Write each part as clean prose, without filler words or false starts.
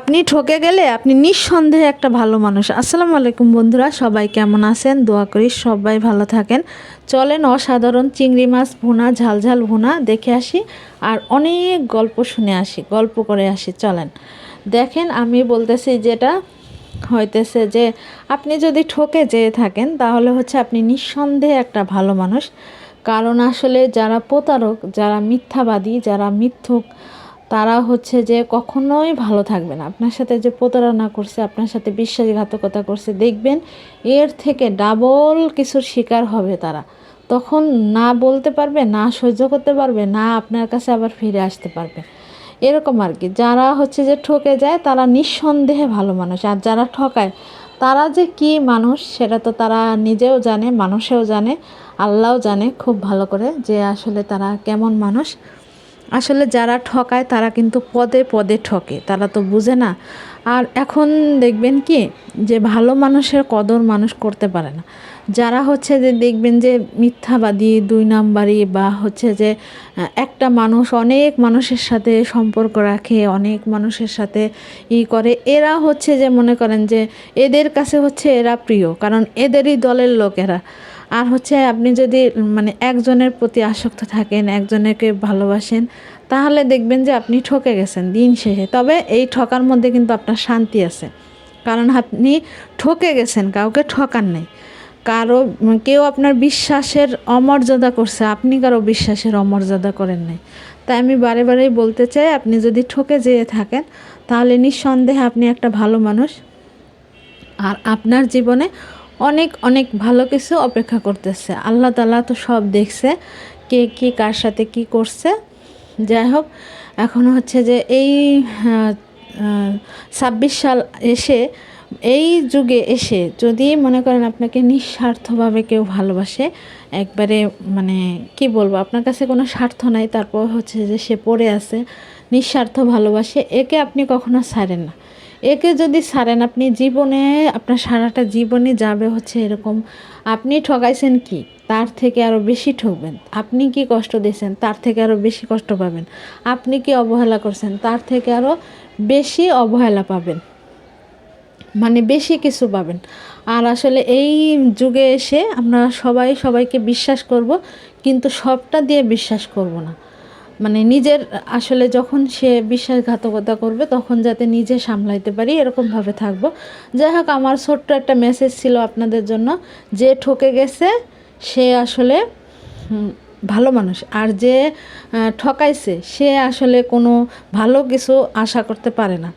আপনি ঠকে গেলে আপনি নিঃসন্দেহে একটা ভালো মানুষ। আসসালামু আলাইকুম বন্ধুরা, সবাই কেমন আছেন? দোয়া করি সবাই ভালো থাকেন। চলেন অসাধারণ চিংড়ি মাছ ভুনা, ঝালঝাল ভুনা দেখে আসি আর অনেক গল্প শুনে আসি, গল্প করে আসি। চলেন দেখেন, আমি বলতেছি যেটা হইতেছে যে আপনি যদি ঠকে যেয়ে থাকেন তাহলে হচ্ছে আপনি নিঃসন্দেহে একটা ভালো মানুষ। কারণ আসলে যারা প্রতারক, যারা মিথ্যাবাদী, যারা মিথ্যুক, তারা হচ্ছে যে কখনোই ভালো থাকবে না। আপনার সাথে যে প্রতারণা করছে, আপনার সাথে বিশ্বাসঘাতকতা করছে, দেখবেন এর থেকে ডাবল কিছুর শিকার হবে তারা। তখন না বলতে পারবে, না সহ্য করতে পারবে, না আপনার কাছে আবার ফিরে আসতে পারবে। এরকম আর কি। যারা হচ্ছে যে ঠকে যায় তারা নিঃসন্দেহে ভালো মানুষ, আর যারা ঠকায় তারা যে কি মানুষ সেটা তো তারা নিজেও জানে, মানুষেও জানে, আল্লাহও জানে খুব ভালো করে যে আসলে তারা কেমন মানুষ। আসলে যারা ঠকায় তারা কিন্তু পদে পদে ঠকে, তারা তো বুঝে না। আর এখন দেখবেন কি যে ভালো মানুষের কদর মানুষ করতে পারে না। যারা হচ্ছে যে দেখবেন যে মিথ্যাবাদী, দুই নাম্বারি, বা হচ্ছে যে একটা মানুষ অনেক মানুষের সাথে সম্পর্ক রাখে, অনেক মানুষের সাথে করে, এরা হচ্ছে যে মনে করেন যে এদের কাছে হচ্ছে এরা প্রিয়, কারণ এদেরই দলের লোকেরা। আর হচ্ছে আপনি যদি মানে একজনের প্রতি আসক্ত থাকেন, একজনকে ভালোবাসেন, তাহলে দেখবেন যে আপনি ঠকে গেছেন দিন শেষে। তবে এই ঠকার মধ্যে কিন্তু আপনার শান্তি আছে, কারণ আপনি ঠকে গেছেন, কাউকে ঠকান নেই। কেউ আপনার বিশ্বাসের অমর্যাদা করছে, আপনি কারো বিশ্বাসের অমর্যাদা করেন নাই। তাই আমি বারে বারেই বলতে চাই, আপনি যদি ঠকে যেয়ে থাকেন তাহলে নিঃসন্দেহে আপনি একটা ভালো মানুষ, আর আপনার জীবনে অনেক অনেক ভালো কিছু অপেক্ষা করতেছে। আল্লাহ তাআলা তো সব দেখছে, কে কী কার সাথে কি করছে। যাই হোক, এখন হচ্ছে যে এই 26 সাল এসে, এই যুগে এসে যদি মনে করেন আপনাকে নিঃস্বার্থভাবে কেউ ভালোবাসে, একবারে মানে কি বলবো, আপনার কাছে কোনো স্বার্থ নাই, তারপর হচ্ছে যে সে পড়ে আছে, নিঃস্বার্থ ভালোবাসে, একে আপনি কখনো ছাড়েন না। একে যদি ছাড়েন আপনি জীবনে, আপনার সারাটা জীবনই যাবে হচ্ছে এরকম। আপনি ঠকাইছেন কি, তার থেকে আরও বেশি ঠকবেন। আপনি কি কষ্ট দিয়েছেন, তার থেকে আরও বেশি কষ্ট পাবেন। আপনি কি অবহেলা করছেন, তার থেকে আরও বেশি অবহেলা পাবেন, মানে বেশি কিছু পাবেন। আর আসলে এই যুগে এসে আমরা সবাই সবাইকে বিশ্বাস করব, কিন্তু সবটা দিয়ে বিশ্বাস করব না। মানে নিজের আসলে যখন সে বিশ্বাসঘাতকতা করবে তখন যাতে নিজে সামলাইতে পারি, এরকমভাবে থাকবো। যাই হোক, আমার ছোট্ট একটা মেসেজ ছিল আপনাদের জন্য, যে ঠকে গেছে সে আসলে ভালো মানুষ, আর যে ঠকাইছে সে আসলে কোনো ভালো কিছু আশা করতে পারে না।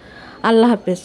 আল্লাহ হাফেজ।